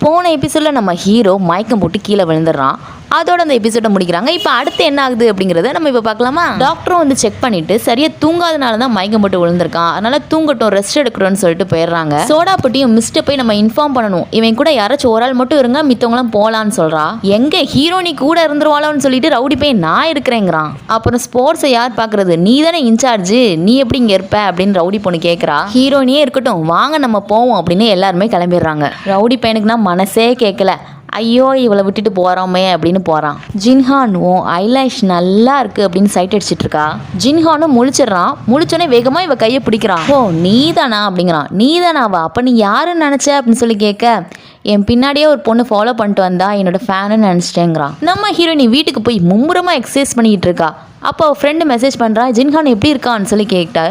போன எபிசோடில் நம்ம ஹீரோ மயக்கம் போட்டு கீழே விழுந்துடுறான். அதோட அந்த எபிசோட முடிக்கிறாங்க. இப்போ அடுத்து என்ன ஆகுது அப்படிங்கிறத நம்ம இப்போ பார்க்கலாமா? டாக்டரும் வந்து செக் பண்ணிட்டு சரியாக தூங்காதனால தான் மயக்கம் போட்டு விழுந்திருக்கான், அதனால தூங்கட்டும், ரெஸ்ட் எடுக்கணும்னு சொல்லிட்டு போயிடுறாங்க. சோடா பட்டியும் மிஸ்ட்டை போய் நம்ம இன்ஃபார்ம் பண்ணணும், இவன் கூட யாராச்சும் ஒரு ஆள் மட்டும் இருங்க, மித்தவங்களாம் போகலான்னு சொல்றா. எங்க ஹீரோனி கூட இருந்துருவாளோன்னு சொல்லிட்டு ரவுடி போய் நான் இருக்கிறேங்கிறான். அப்புறம் ஸ்போர்ட்ஸை யார் பார்க்கறது, நீ தானே இன்சார்ஜ், நீ எப்படி இங்கே இருப்ப அப்படின்னு ரவுடி பொண்ணு கேட்குறா. ஹீரோனியே இருக்கட்டும், வாங்க நம்ம போவோம் அப்படின்னு எல்லாருமே கிளம்பிடுறாங்க. ரவுடி பையனுக்குனா மனசே கேட்கல, ஐயோ இவளை விட்டுட்டு போகிறோமே அப்படின்னு போகிறான். ஜின்ஹான் ஓ ஐலாஷ் நல்லா இருக்குது அப்படின்னு சைட் அடிச்சிட்டு இருக்கா. ஜின்ஹானும் முழிச்சிடுறான். முழிச்சோன்னே வேகமாக இவ கையை பிடிக்கிறான். ஓ நீ தானா அப்படிங்கிறான். நீ தானாவா, அப்போ நீ யாருன்னு நினச்ச அப்படின்னு சொல்லி கேட்க, என் பின்னாடியே ஒரு பொண்ணு ஃபாலோ பண்ணிட்டு வந்தா, என்னோட ஃபேனு நினச்சிட்டேங்கிறான். நம்ம ஹீரோயினி வீட்டுக்கு போய் மும்முரமாக எக்ஸசைஸ் பண்ணிக்கிட்டு இருக்கா. அப்போ ஃப்ரெண்டு மெசேஜ் பண்ணுறா, ஜின்ஹான் எப்படி இருக்கான்னு சொல்லி கேட்டா.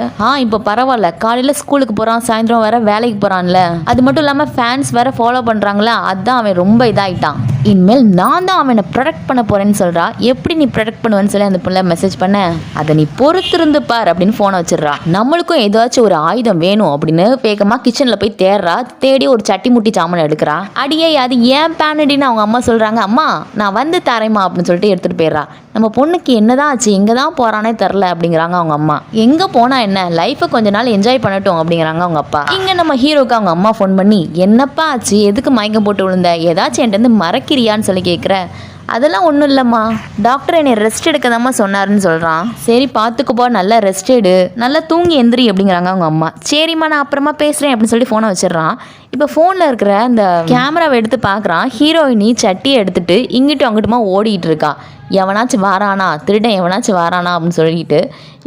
இப்போ பரவாயில்ல, காலையில் ஸ்கூலுக்கு போகிறான், சாயந்தரம் வேற வேலைக்கு போகிறான்ல, அது மட்டும் இல்லாமல் ஃபேன்ஸ் வேற ஃபாலோ பண்ணுறாங்களா, அதான் அவன் ரொம்ப இதாகிட்டான். இனிமேல் நான் தான் அவனை ப்ரொடெக்ட் பண்ண போகிறேன்னு சொல்கிறா. எப்படி நீ ப்ரொடெக்ட் பண்ணுவேன்னு சொல்லி அந்த பிள்ளை மெசேஜ் பண்ண, அதை நீ பொறுத்திருந்து பார் அப்படின்னு ஃபோனை வச்சிடுறா. நம்மளுக்கும் ஏதாச்சும் ஒரு ஆயுதம் வேணும் அப்படின்னு வேகமாக கிச்சனில் போய் தேடுறா. தேடி ஒரு சட்டி முட்டி சாமான் எடுக்கிறா. அடியே அது ஏன் பேனடின்னு அவங்க அம்மா சொல்கிறாங்க. அம்மா நான் வந்து தரேம்மா அப்படின்னு சொல்லிட்டு எடுத்துகிட்டு போயிடுறா. நம்ம பொண்ணுக்கு என்னதான் ஆச்சு, எங்கே தான் போகிறானே தெரில அப்படிங்கிறாங்க அவங்க அம்மா. எங்கே போனால் என்ன, லைஃப்பை கொஞ்ச நாள் என்ஜாய் பண்ணட்டும் அப்படிங்கிறாங்க அவங்க அப்பா. இங்கே நம்ம ஹீரோக்கு அவங்க அம்மா ஃபோன் பண்ணி, என்னப்பா ஆச்சு, எதுக்கு மயக்கம் போட்டு விழுந்த, ஏதாச்சும் என்கிட்ட மறக்கிறியான்னு சொல்லி கேட்குற. அதெல்லாம் ஒன்றும் இல்லைம்மா, டாக்டர் என்னை ரெஸ்ட் எடுக்கதாம்மா சொன்னாருன்னு சொல்கிறான். சரி பார்த்துக்குப்பா, நல்லா ரெஸ்ட் எடு, நல்லா தூங்கி எந்திரி அப்படிங்கிறாங்க அவங்க அம்மா. சரிம்மா நான் அப்புறமா பேசுகிறேன் அப்படின்னு சொல்லி ஃபோனை வச்சிடுறான். இப்போ ஃபோனில் இருக்கிற அந்த கேமராவை எடுத்து பார்க்குறான். ஹீரோயினி சட்டியை எடுத்துகிட்டு இங்கிட்டும் அங்கிட்டுமா ஓடிட்டு இருக்கா. எவனாச்சும் வாரானா, திருடன் எவனாச்சும் வாரானா அப்படின்னு சொல்லிட்டு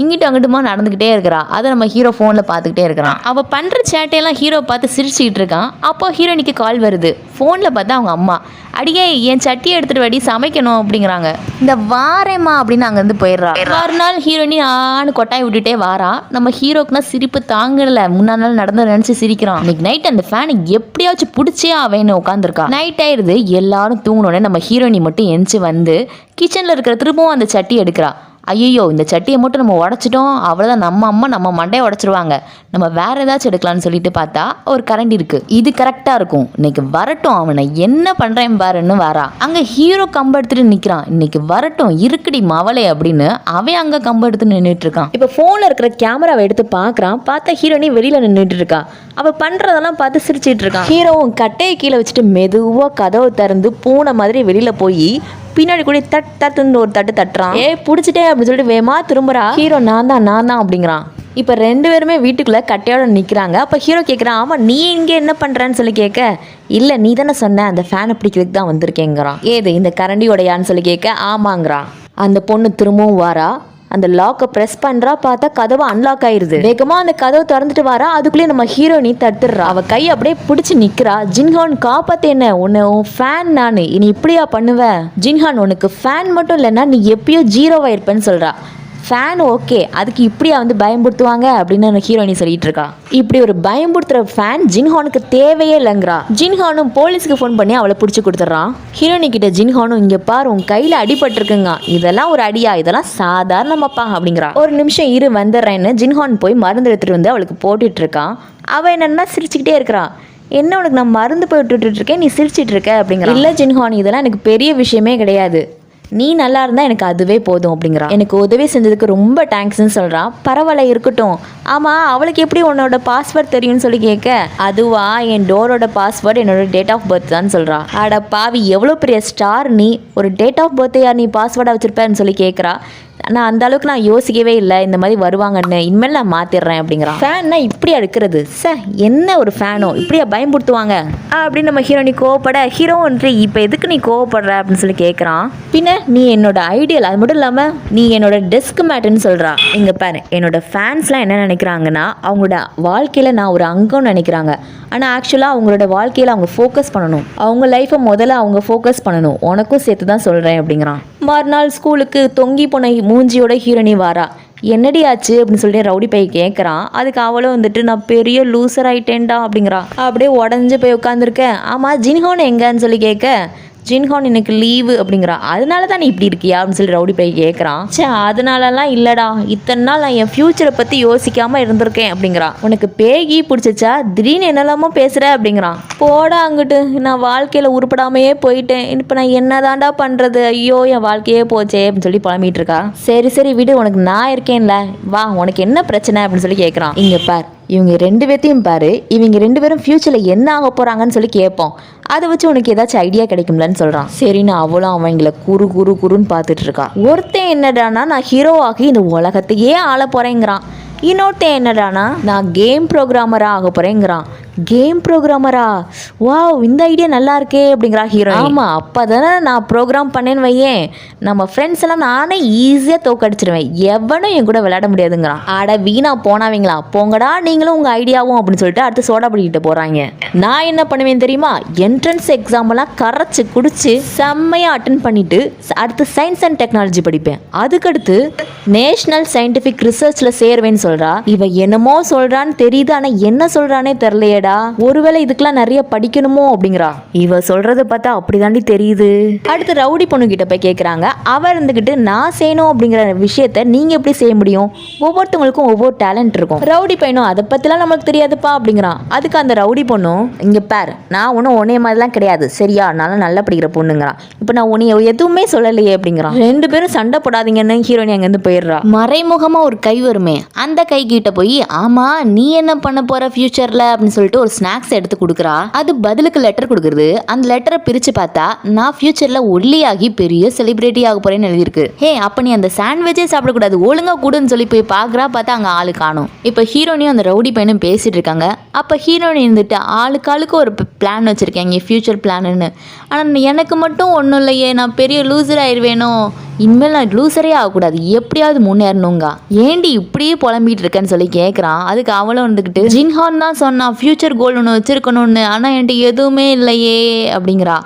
இங்கிட்டும் அங்கிட்டுமா நடந்துக்கிட்டே இருக்கிறா. அதை நம்ம ஹீரோ ஃபோனில் பார்த்துக்கிட்டே இருக்கிறான். அவள் பண்ணுற சேட்டையெல்லாம் ஹீரோ பார்த்து சிரிச்சுக்கிட்டு இருக்கான். அப்போ ஹீரோனிக்கு கால் வருது. ஃபோனில் பார்த்தா அவங்க அம்மா, அடியே என் சட்டியை எடுத்துகிட்டு வாடி சமைக்கணும் அப்படிங்கிறாங்க. இந்த வாரேம்மா அப்படின்னு அங்கேருந்து போயிடுறா. மறுநாள் ஹீரோயினி ஆன்னு கொட்டாய் விட்டுட்டே வாரா. நம்ம ஹீரோக்குனா சிரிப்பு தாங்கல, முன்னா நாள் நடந்து நினச்சி சிரிக்கிறான். இன்னைக்கு நைட் அந்த ஃபேனை எப்படியாச்சும் பிடிச்சே அவன்னு உட்காந்துருக்கா. நைட் ஆயிடுது, எல்லாரும் தூங்கினோடனே நம்ம ஹீரோயினி மட்டும் எந்திச்சு வந்து கிச்சனில் இருக்கிற திரும்பவும் அந்த சட்டி எடுக்கிறா. ஐயோ இந்த சட்டியை மட்டும் நம்ம உடச்சிட்டோம், அவ்வளோதான், நம்ம அம்மா நம்ம மண்டையை உடச்சிருவாங்க, நம்ம வேற ஏதாச்சும் எடுக்கலாம்னு சொல்லிட்டு பார்த்தா ஒரு கரண்டி இருக்கு, இது கரெக்டாக இருக்கும், இன்னைக்கு வரட்டும், அவனை என்ன பண்ணுறேன் பாருன்னு வரா. அங்கே ஹீரோ கம்பு எடுத்துட்டு நிற்கிறான். இன்னைக்கு வரட்டும் இருக்குடி மவளே அப்படின்னு அவன் அங்கே கம்பு எடுத்து நின்றுட்டு இருக்கான். இப்போ ஃபோனில் இருக்கிற கேமராவை எடுத்து பார்க்குறான். பார்த்தா ஹீரோனி வெளியில் நின்றுட்டு இருக்கா. அவள் பண்ணுறதெல்லாம் பார்த்து சிரிச்சிட்டு இருக்கான். ஹீரோவும் கட்டையை கீழே வச்சுட்டு மெதுவாக கதவை திறந்து பூனை மாதிரி வெளியில் போய் பின்னாடி கூட தட்டுன்னு ஒரு தட்டு தட்டுறான். பிடிச்சிட்டே அப்படின்னு சொல்லிட்டு வேமா திரும்புறா. ஹீரோ நான் தான் அப்படிங்கிறான். இப்போ ரெண்டு பேருமே வீட்டுக்குள்ளே கட்டையோட நிற்கிறாங்க. அப்போ ஹீரோ கேட்குறான், ஆமாம் நீ இங்கே என்ன பண்ணுறேன்னு சொல்லி கேட்க, இல்லை நீ தானே சொன்ன அந்த ஃபேனை பிடிக்கிறதுக்கு தான் வந்திருக்கேங்கிறான். ஏது இந்த கரண்டியோடையான்னு சொல்லி கேட்க, ஆமாங்கிறான். அந்த பொண்ணு திரும்பவும் வாரா. அந்த லாக்கை ப்ரெஸ் பண்ணுறா. பார்த்தா கதவு அன்லாக் ஆயிடுது. வேகமாக அந்த கதவை திறந்துட்டு வரா. அதுக்குள்ளேயே நம்ம ஹீரோயினி தட்டுறா. அவள் கை அப்படியே பிடிச்சி நிற்கிறா. ஜின்ஹான் காப்பாத்து, என்ன உன்னை உன் ஃபேன் நான், இனி இப்படியா பண்ணுவ, ஜின்ஹான் உனக்கு ஃபேன் மட்டும் இல்லைன்னா நீ எப்பயோ ஜீரோவாக இருப்பேன்னு சொல்கிறா. ஃபேன் ஓகே, அதுக்கு இப்படியா வந்து பயம்படுத்துவாங்க அப்படின்னு ஹீரோயினி சொல்லிட்டு இருக்கா. இப்படி ஒரு பயம்படுத்துகிற ஃபேன் ஜின்ஹானுக்கு தேவையே இல்லைங்கிறா. ஜின்ஹானும் போலீஸுக்கு ஃபோன் பண்ணி அவளை பிடிச்சி கொடுத்துட்றான். ஹீரோயினி கிட்ட ஜின்ஹானும், இங்கே பாரு உன் கையில் அடிபட்டிருக்குங்க, இதெல்லாம் ஒரு அடியா, இதெல்லாம் சாதாரணமாப்பா அப்படிங்கிறா. ஒரு நிமிஷம் இரு வந்துடுறேன்னு ஜின்ஹான் போய் மருந்து எடுத்துகிட்டு வந்து அவளுக்கு போட்டுட்டு இருக்கான். அவள் என்னன்னா சிரிச்சுக்கிட்டே இருக்கிறான். என்ன உனக்கு நான் மருந்து போட்டுட்டு இருக்கேன், நீ சிரிச்சிட்டு இருக்க அப்படிங்கிற. இல்லை ஜின்ஹான், இதெல்லாம் எனக்கு பெரிய விஷயமே கிடையாது, நீ நல்லா இருந்தால் எனக்கு அதுவே போதும் அப்படிங்கிறா. எனக்கு உதவி செஞ்சதுக்கு ரொம்ப தேங்க்ஸ்ன்னு சொல்கிறான். பரவாயில்ல இருக்கட்டும், ஆமாம் அவளுக்கு எப்படி உன்னோட பாஸ்வேர்ட் தெரியும்னு சொல்லி கேட்க, அதுவா என் டோரோட பாஸ்வேர்டு என்னோட டேட் ஆஃப் பர்த் தான் சொல்கிறா. அட பாவி, எவ்வளோ பெரிய ஸ்டார் நீ, ஒரு டேட் ஆஃப் பர்த்தையா நீ பாஸ்வேர்டாக வச்சுருப்பேன்னு சொல்லி கேட்குறா. நான் அந்த அளவுக்கு நான் யோசிக்கவே இல்லை இந்த மாதிரி வருவாங்கன்னு, இனிமேல் நான் மாற்றிடுறேன் அப்படிங்கிறான். ஃபேன்னா இப்படியா இருக்கிறது, என்ன ஒரு ஃபேனோ இப்படியா பயன்படுத்துவாங்க அப்படின்னு நம்ம ஹீரோனி கோவப்பட, ஹீரோ ஒன்று இப்போ எதுக்கு நீ கோவப்படுற அப்படின்னு சொல்லி கேட்குறான். பின்ன நீ என்னோட ஐடியல், அது மட்டும் இல்லாமல் நீ என்னோட டெஸ்க் மேட்டுன்னு சொல்கிறா. இங்கே பாரு, என்னோட ஃபேன்ஸ்லாம் என்ன நினைக்கிறாங்கன்னா அவங்களோட வாழ்க்கையில் நான் ஒரு அங்கம்னு நினைக்கிறாங்க. ஆனால் ஆக்சுவலாக அவங்களோட வாழ்க்கையில் அவங்க ஃபோக்கஸ் பண்ணணும், அவங்க லைஃப்பை முதல்ல அவங்க ஃபோக்கஸ் பண்ணணும், உனக்கும் சேர்த்து தான் சொல்கிறேன் அப்படிங்கிறான். மறுநாள் ஸ்கூலுக்கு தொங்கி போன மூஞ்சியோட ஹீரோனி வாரா. என்னடி ஆச்சு அப்படின்னு சொல்லிட்டு ரவுடி பைய கேட்குறான். அதுக்கு அவளும் வந்துட்டு நான் பெரிய லூசர் ஆயிட்டேன்டா அப்படிங்கிறா. அப்படியே உடஞ்சி போய் உட்காந்துருக்கேன். ஆமாம் ஜின்ஹான் எங்கன்னு சொல்லி கேட்க, ஜின்ஹான் எனக்கு லீவு அப்படிங்கிறான். அதனால தான் நீ இப்படி இருக்கியா அப்படின்னு சொல்லி ரவுடி பையன் கேட்குறான். சே அதனாலலாம் இல்லைடா, இத்தனை நாள் நான் என் ஃப்யூச்சரை பற்றி யோசிக்காமல் இருந்திருக்கேன் அப்படிங்கிறான். உனக்கு பேகி பிடிச்சிச்சா, திடீர்னு என்னெல்லாமோ பேசுகிற அப்படிங்கிறான். போடா அங்கிட்டு, நான் வாழ்க்கையில் உருப்படாமையே போயிட்டேன், இப்போ நான் என்ன தாண்டா பண்ணுறது, ஐயோ என் வாழ்க்கையே போச்சே அப்படின்னு சொல்லி புலம்பிட்டு இருக்கா. சரி சரி விடு, உனக்கு நான் இருக்கேன்ல, வா உனக்கு என்ன பிரச்சனை அப்படின்னு சொல்லி கேட்குறான். இங்கே பார், இவங்க 2 பேர்த்தையும் பாரு, இவங்க 2 பேரும் ஃப்யூச்சரில் என்ன ஆக போகிறாங்கன்னு சொல்லி கேட்போம், அதை வச்சு உனக்கு ஏதாச்சும் ஐடியா கிடைக்கும்லன்னு சொல்கிறான். சரின்னு அவளும் அவங்கள குறுன்னு பார்த்துட்டு இருக்கா. ஒருத்தன் என்னடானா நான் ஹீரோ ஆகி இந்த உலகத்தையே ஆள போகிறேங்கிறான். இன்னொருத்தன் என்னடானா நான் கேம் ப்ரோக்ராமராக ஆக போகிறேங்கிறான். கேம் ப்ரோக்ராமரா, வாவ் இந்த ஐடியா நல்லா இருக்கே அப்படிங்கிறா ஹீரோ. ஆமாம் அப்போ தானே நான் ப்ரோக்ராம் பண்ணேன்னு வையேன், நம்ம ஃப்ரெண்ட்ஸ் எல்லாம் நானே ஈஸியாக தோக்கடிச்சிருவேன், எவனும் என் கூட விளையாட முடியாதுங்கிறான். ஆட வீணா போனாவீங்களா, போங்கடா நீங்களும் உங்கள் ஐடியாவும் அப்படின்னு சொல்லிட்டு அடுத்து சோடா படிக்கிட்டு போகிறாங்க. நான் என்ன பண்ணுவேன் தெரியுமா, என்ட்ரன்ஸ் எக்ஸாமெல்லாம் கரைச்சி குடிச்சு செம்மையாக அட்டன் பண்ணிட்டு அடுத்து சயின்ஸ் அண்ட் டெக்னாலஜி படிப்பேன், அதுக்கடுத்து நேஷ்னல் சயின்டிஃபிக் ரிசர்ச்சில் சேருவேன்னு சொல்கிறா. இவ என்னமோ சொல்கிறான்னு தெரியுது, ஆனால் என்ன சொல்கிறானே தெரிலையே. ஒருவேளை இதுக்கெல்லாம் நிறைய படிக்கணுமோ அப்படிங்கிறா. இவ சொல்றத பார்த்தா அப்படிதாண்டி தெரியுது. அடுத்து ரவுடி பொண்ணு கிட்ட போய் கேட்குறாங்க. அவ இருந்துகிட்டு நான் செய்யணும் அப்படிங்கிற விஷயத்த நீங்க எப்படி செய்ய முடியும், ஒவ்வொருத்தவங்களுக்கும் ஒவ்வொரு டேலண்ட் இருக்கும். ரவுடி பையனும் அதை பத்திலாம் நமக்கு தெரியாதுப்பா அப்படிங்கிறான். அதுக்கு அந்த ரவுடி பொண்ணும், இங்க பார் நான் ஒன்றும் உன்னைய மாதிரிலாம் கிடையாது சரியா, நல்லா படிக்கிற பொண்ணுங்கிறான். இப்போ நான் உன்னைய எதுவுமே சொல்லலையே அப்படிங்கிறான். 2 பேரும் சண்டை போடாதீங்கன்னு ஹீரோனி அங்கேருந்து போயிடுறா. மறைமுகமா ஒரு கை வருமே, அந்த கை கிட்ட போய் ஆமா நீ என்ன பண்ண போற ஃபியூச்சர்ல அப்படின்னு சொல்லிட்டு ஒரு ஸ்நாக்ஸ் எடுத்து கொடுக்குறா. அது பதிலுக்கு லெட்டர் கொடுக்குறது. அந்த லெட்டரை பிரிச்சு பார்த்தா நான் ஃபியூச்சர்ல ஒல்லியாகி பெரிய செலிபிரிட்டி ஆக போறேன்னு எழுதிருக்கு. ஹே அப்ப நீ அந்த சாண்ட்விச்சே சாப்பிடக்கூடாது, ஒழுங்கா கூடுன்னு சொல்லி போய் பார்க்குறா. பார்த்தா அங்கே ஆளு காணும். இப்போ ஹீரோனியும் அந்த ரவுடி பையனும் பேசிட்டு இருக்காங்க. அப்போ ஹீரோனி இருந்துட்டு ஆளுக்கு ஒரு பிளான் வச்சிருக்கேன் ஃபியூச்சர் பிளான்னு. ஆனால் எனக்கு மட்டும் ஒன்றும் இல்லையே, நான் பெரிய லூசர் ஆயிடுவேனோ, இனிமேல் நான் லூசரே ஆகக்கூடாது, எப்படியாவது முன்னேறணுங்க, ஏண்டி இப்படியே புலம்பிட்டு இருக்கேன்னு சொல்லி கேட்குறான். அதுக்கு அவளும் வந்துக்கிட்டு ஜின்ஹான் தான் சொன்னான் ஃபியூச்சர் கோல் ஒன்று வச்சிருக்கணும்னு, ஆனால் என்கிட்ட எதுவுமே இல்லையே அப்படிங்கிறா.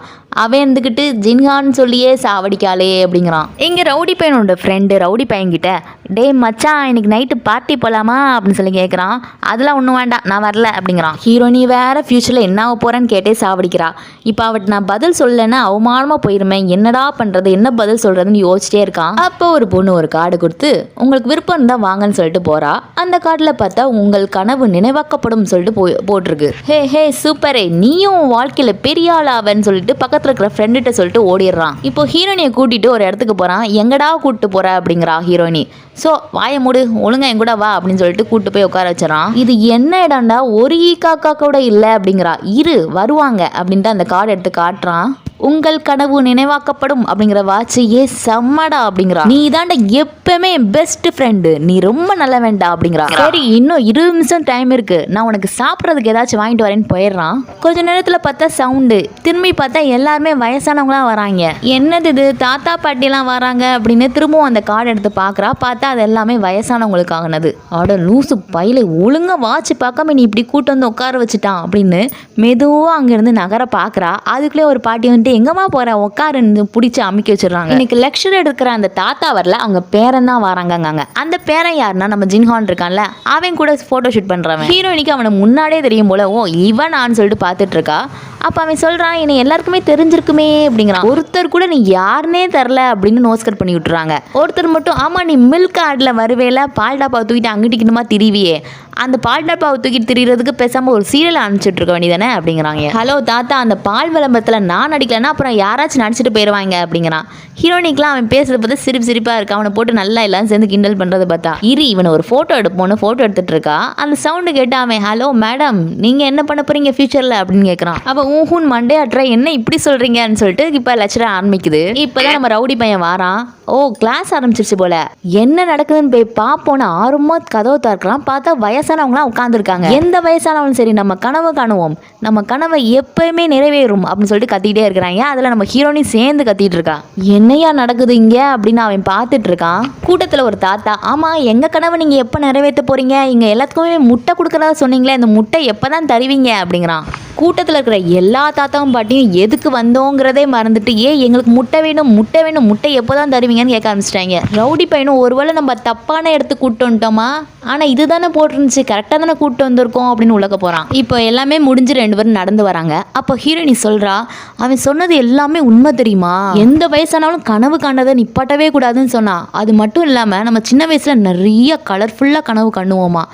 அவன் இருந்துக்கிட்டு ஜின்ஹான்னு சொல்லியே சாவடிக்காளே அப்படிங்கிறான். எங்கள் ரவுடி பையனோட ஃப்ரெண்டு ரவுடி பையன்கிட்ட டே மச்சான் இன்னைக்கு நைட்டு பார்ட்டி போகலாமா அப்படின்னு சொல்லி கேட்குறான். அதெல்லாம் ஒன்றும் வேண்டாம் நான் வரல அப்படிங்கிறான். ஹீரோனி வேறு ஃப்யூச்சரில் என்ன ஆக போகிறேன்னு கேட்டே சாவடிக்கிறா. இப்போ அவட்ட நான் பதில் சொல்லலைன்னா அவமானமாக போயிருமேன், என்னடா பண்ணுறது என்ன பதில் சொல்கிறதுன்னு யோசிச்சிட்டே இருக்கான். அப்போ ஒரு பொண்ணு ஒரு கார்டு கொடுத்து உங்களுக்கு விருப்பம் இருந்தால் வாங்கன்னு சொல்லிட்டு போகிறா. அந்த கார்டில் பார்த்தா உங்கள் கனவு நினைவாக்கப்படும் சொல்லிட்டு போட்டிருக்கு. ஹே சூப்பரே, நீயும் வாழ்க்கையில் பெரிய ஆளாவன்னு சொல்லிட்டு பக்கத்தில் இருக்கிற ஃப்ரெண்டுகிட்ட சொல்லிட்டு ஓடிடுறான். இப்போ ஹீரோனியை கூட்டிட்டு ஒரு இடத்துக்கு போறான். எங்கடா கூப்பிட்டு போற அப்படிங்கிறா ஹீரோனி. ஸோ வாய மூடு, ஒழுங்கா என் கூட வா அப்படின்னு சொல்லிட்டு கூப்பிட்டு போய் உட்கார வச்சிடறான். இது என்ன இடம்டா, ஒரு காக்கா கூட இல்லை அப்படிங்கிறா. இரு வருவாங்க அப்படின்ட்டு அந்த கார்டு எடுத்து காட்டுறான். உங்கள் கனவு நினைவாக்கப்படும் அப்படிங்கிற வாட்ச் செம்மடா அப்படிங்கிறா. நீ தாண்டா எப்பவுமே பெஸ்ட் ஃப்ரெண்டு, நீ ரொம்ப நல்ல வேண்டா அப்படிங்கிறா. சரி இன்னும் 20 நிமிஷம் டைம் இருக்கு, நான் உனக்கு சாப்பிட்றதுக்கு ஏதாச்சும் வாங்கிட்டு வரேன்னு போயிடுறான். கொஞ்ச நேரத்தில் பார்த்தா சவுண்டு, திரும்பி பார்த்தா எல்லாருமே வயசானவங்களாம் வராங்க. என்னது இது தாத்தா பாட்டிலாம் வராங்க அப்படின்னு திரும்பவும் அந்த கார்டு எடுத்து பார்க்குறா. பார்த்தா அது எல்லாமே வயசானவங்களுக்காகனது. ஆட லூசு பையில ஒழுங்கா வாட்ச் பார்க்காம நீ இப்படி கூட்டு வந்து உட்கார வச்சுட்டான் அப்படின்னு மெதுவாக அங்கேருந்து நகர பார்க்குறா. அதுக்குள்ளே ஒரு பாட்டி வந்து எங்கம்மா போற உட்காருன்னு பிடிச்சி அமுக்கி வச்சிடறாங்க. இன்னைக்கு லெக்சர் எடுக்கிற அந்த தாத்தா வரல, அவங்க பேரன் தான் வராங்க. அந்த பேரன் யாருன்னா நம்ம ஜின்ஹான் இருக்கான்ல, அவன் கூட போட்டோ ஷூட் பண்றவன். ஹீரோயினிக்கு அவனை முன்னாடியே தெரியும் போல, ஓ இவன் நான் சொல்லிட்டு பார்த்துட்டு இருக்கா. அப்போ அவன் சொல்கிறான் என்னை எல்லாருக்குமே தெரிஞ்சிருக்குமே அப்படிங்கிறான். ஒருத்தர் கூட நீ யாருன்னே தெரில அப்படின்னு நோஸ் கட் பண்ணி விட்டுறாங்க. ஒருத்தர் மட்டும் ஆமாம் நீ மில்க் ஆடில் வருவேல, பால் டாப்பாவை தூக்கிட்டு அங்கிட்டிக்கிட்டுமா திரிவியே, அந்த பால் டாப்பாவை தூக்கிட்டு திரிகிறதுக்கு பேசாமல் ஒரு சீரியல் அனுப்பிச்சுட்டு இருக்க வேண்டியதானே அப்படிங்கிறாங்க. ஹலோ தாத்தா, அந்த பால் விளம்பரத்தில் நான் நடிக்கலைன்னா அப்புறம் யாராச்சும் நடிச்சிட்டு போயிடுவாங்க அப்படிங்கிறான். ஹீரோனிக்கெலாம் அவன் பேசுறத பார்த்து சிரிப்பாக இருக்கா. அவனை போட்டு நல்லா எல்லாம் சேர்ந்து கிண்டல் பண்ணுறதை பார்த்தா இவனை ஒரு ஃபோட்டோ எடுப்போன்னு ஃபோட்டோ எடுத்துகிட்டு இருக்கா. அந்த சவுண்டு கேட்டு அவன் ஹலோ மேடம் நீங்கள் என்ன பண்ண போகிறீங்க ஃபியூச்சரில் அப்படின்னு கேட்குறான். அவன் ஊஹூன் மண்டே அட்ரா என்ன இப்படி சொல்கிறீங்கன்னு சொல்லிட்டு இப்போ லெக்சர் ஆரம்பிக்குது. இப்போ தான் நம்ம ரவுடி பையன் வாரான். ஓ கிளாஸ் ஆரம்பிச்சிருச்சு போல, என்ன நடக்குதுன்னு போய் பார்ப்போன்னு ஆர்வமாக கதவை திறக்கலாம். பார்த்தா வயசானவங்களாம் உட்காந்துருக்காங்க. எந்த வயசானவங்களும் சரி நம்ம கனவை காணுவோம், நம்ம கனவை எப்பயுமே நிறைவேறும் அப்படின்னு சொல்லிட்டு கத்திக்கிட்டே இருக்கிறாங்க. அதில் நம்ம ஹீரோனி சேர்ந்து கத்திட்டு இருக்கா. என்ன என்னையா நடக்குது இங்க அப்படின்னு அவன் பார்த்துட்டு இருக்கான். கூட்டத்துல ஒரு தாத்தா, ஆமா எங்க கனவை நீங்க எப்ப நிறைவேற்ற போறீங்க, இங்க எல்லாத்துக்குமே முட்டை கொடுக்கறதா சொன்னீங்களே, இந்த முட்டை எப்பதான் தருவீங்க அப்படிங்கிறான். கூட்டத்தில் இருக்கிற எல்லா தாத்தாவும் பாட்டியும் எதுக்கு வந்தோங்கிறதே மறந்துட்டு, எங்களுக்கு முட்டை வேணும் முட்டை வேணும், முட்டை எப்போ தான் தருவீங்கன்னு கேட்க ஆரம்பிச்சிட்டாங்க. ரவுடி பையனும் ஒருவேளை நம்ம தப்பான இடத்துக்கு கூப்பிட்டு வந்துட்டோமா, ஆனால் இது தானே போட்டுருந்துச்சு, கரெக்டாக தானே கூப்பிட்டு வந்திருக்கோம் அப்படின்னு உலக போகிறான். இப்போ எல்லாமே முடிஞ்சு 2 பேரும் நடந்து வராங்க. அப்போ ஹீரோயினி சொல்கிறா, அவன் சொன்னது எல்லாமே உண்மை தெரியுமா, எந்த வயசானாலும் கனவு காண்டதை நிப்பாட்டவே கூடாதுன்னு சொன்னா. அது மட்டும் இல்லாமல் நம்ம சின்ன வயசில் நிறைய கலர்ஃபுல்லாக கனவு கண்ணுவோமா,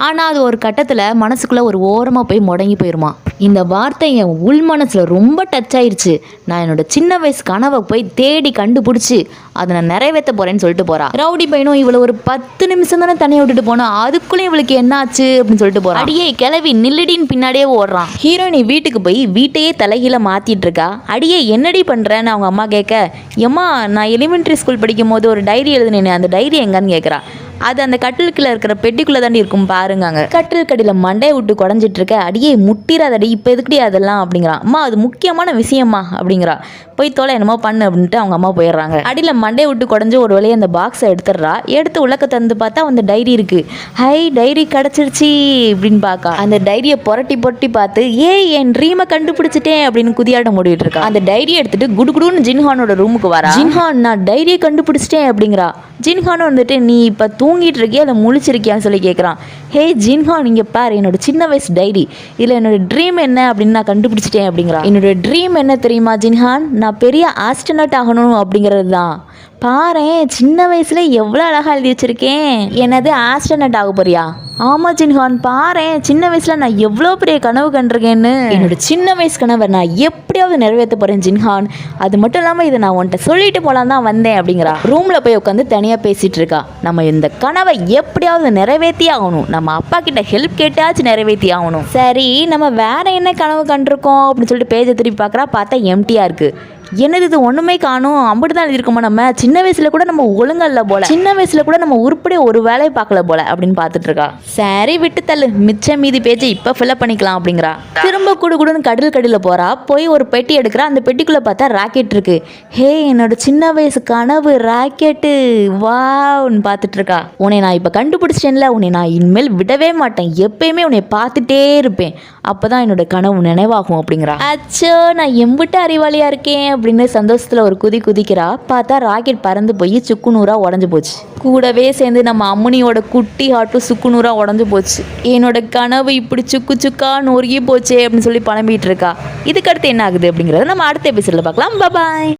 ஆனால் அது ஒரு கட்டத்தில் மனசுக்குள்ளே ஒரு ஓரமாக போய் முடங்கி போயிடுமா. இந்த வார்த்தை என் உள் மனசில் ரொம்ப டச் ஆயிடுச்சு. நான் என்னோட சின்ன வயசு கனவை போய் தேடி கண்டுபிடிச்சி அதை நான் நிறைவேற்ற போகிறேன்னு சொல்லிட்டு போகிறா. ரவுடி பையனும் இவளை ஒரு 10 நிமிஷம் தானே தனியாக விட்டுட்டு போனோம், அதுக்குள்ளே இவளுக்கு என்ன ஆச்சு அப்படின்னு சொல்லிட்டு போகிறான். அடியே கிளவி நில்லுடின்னு பின்னாடியே ஓடுறான். ஹீரோயினி வீட்டுக்கு போய் வீட்டையே தலைகீழ மாற்றிட்டு இருக்கா. அடியே என்னடி பண்ணுறேன்னு அவங்க அம்மா கேட்க, எம்மா நான் எலிமெண்ட்ரி ஸ்கூல் படிக்கும் போது ஒரு டைரி எழுதுனேன், அந்த டைரி எங்கன்னு கேட்குறா. அது அந்த கட்டிலுக்குள்ள இருக்கிற பெட்டிக்குள்ளே தாண்டி இருக்கும் பாருங்க. அங்கே கட்டில் கடியில் மண்டையை விட்டு குடஞ்சிட்டு இருக்க. அடியே முட்டிராதடி, இப்போ எதுக்கடி அதெல்லாம் அப்படிங்கிறான். அம்மா அது முக்கியமான விஷயம்மா அப்படிங்கிறா. போய் தோலை என்னமோ பண்ணு அப்படின்ட்டு அவங்க அம்மா போயிடுறாங்க. அடியில் மண்டையை விட்டு குடஞ்சி ஒரு வழியை அந்த பாக்ஸை எடுத்துடுறா. எடுத்து உலக்க தந்து பார்த்தா அந்த டைரி இருக்கு. ஹை டைரி கிடச்சிருச்சு அப்படின்னு பார்க்கா. அந்த டைரியை புரட்டி புரட்டி பார்த்து, என் ட்ரீமை கண்டுபிடிச்சிட்டேன் அப்படின்னு குதியாட்ட மூடிட்டு இருக்கா. அந்த டைரியை எடுத்துட்டு குடுகுடுன்னு ஜின்ஹானோட ரூமுக்கு வரா. ஜின்ஹான் நான் டைரியை கண்டுபிடிச்சிட்டேன் அப்படிங்கிறா. ஜின்ஹானும் வந்துட்டு, நீ இப்போ தூங்கிட்டு இருக்கியா இல்லை முழிச்சிருக்கியான்னு சொல்லி கேட்குறான். ஹே ஜின்ஹான் இங்கே பாரு, என்னோட சின்ன வயசு டைரி, இதில் என்னோட ட்ரீம் என்ன அப்படின்னு நான் கண்டுபிடிச்சிட்டேன் அப்படிங்கிறான். என்னோட ட்ரீம் என்ன தெரியுமா ஜின்ஹான், நான் பெரிய ஆஸ்ட்ரோனட் ஆகணும் அப்படிங்கிறது தான். பாரேன் சின்ன வயசுல எவ்வளோ அழகாக எழுதி வச்சிருக்கேன். என்னது ஆஸ்ட்ரோனட் ஆக போறியா? ஆமாம் ஜின்ஹான், பாரேன் சின்ன வயசுல நான் எவ்வளோ பெரிய கனவு கண்டிருக்கேன்னு. என்னோட சின்ன வயசு கனவை நான் எப்படியாவது நிறைவேற்ற போறேன் ஜின்ஹான். அது மட்டும் இல்லாமல் இதை நான் உன்கிட்ட சொல்லிட்டு போலாம் தான் வந்தேன் அப்படிங்கிறா. ரூம்ல போய் உட்காந்து தனியாக பேசிட்டு இருக்கா. நம்ம இந்த கனவை எப்படியாவது நிறைவேற்றி ஆகணும், நம்ம அப்பா கிட்ட ஹெல்ப் கேட்டாச்சும் நிறைவேற்றி ஆகணும். சரி நம்ம வேற என்ன கனவு கண்டிருக்கோம் அப்படின்னு சொல்லிட்டு பேஜை திருப்பி பார்க்குறா. பார்த்தா எம்டியா இருக்கு. என்னது இது ஒன்றுமே காணும், அப்படி தான் எழுதிருக்கோமா, நம்ம சின்ன வயசுல கூட நம்ம ஒழுங்கல்ல போல, சின்ன வயசுல கூட நம்ம உருப்படியே ஒரு வேலையை பார்க்கல போல அப்படின்னு பார்த்துட்டு இருக்கா. சரி விட்டு தள்ளு, மிச்சம் மீதி பேஜை இப்போ ஃபில்அப் பண்ணிக்கலாம் அப்படிங்கிறா. திரும்ப குடுன்னு கடில போறா. போய் ஒரு பெட்டி எடுக்கிறா. அந்த பெட்டிக்குள்ள பார்த்தா ராக்கெட் இருக்கு. ஹே என்னோட சின்ன வயசு கனவு ராக்கெட்டு, வாவ்னு பார்த்துட்டு இருக்கா. உன்னை நான் இப்போ கண்டுபிடிச்சிட்டேன்ல, உன்னை நான் இனிமேல் விடவே மாட்டேன், எப்பயுமே உன்னை பார்த்துட்டே இருப்பேன், அப்போதான் என்னோட கனவு நினைவாகும் அப்படிங்கிறா. அச்சோ நான் எம்பிட்டு அறிவாளியா இருக்கேன் அப்படின்னு சந்தோஷத்துல ஒரு குதிக்கிறா. பார்த்தா ராக்கெட் பறந்து போய் சுக்குநூறா உடஞ்சு போச்சு. கூடவே சேர்ந்து நம்ம அம்முனியோட குட்டி ஹாட்டும் சுக்குநூறா உடஞ்சு போச்சு. என்னோட கனவு இப்படி சுக்கு சுக்கா நொறுகி போச்சே அப்படின்னு சொல்லி புலம்பிட்டு இருக்கா. இதுக்கடுத்து என்ன ஆகுது அப்படிங்கிறத நம்ம அடுத்த எபிசோட்ல பார்க்கலாம். பாய்.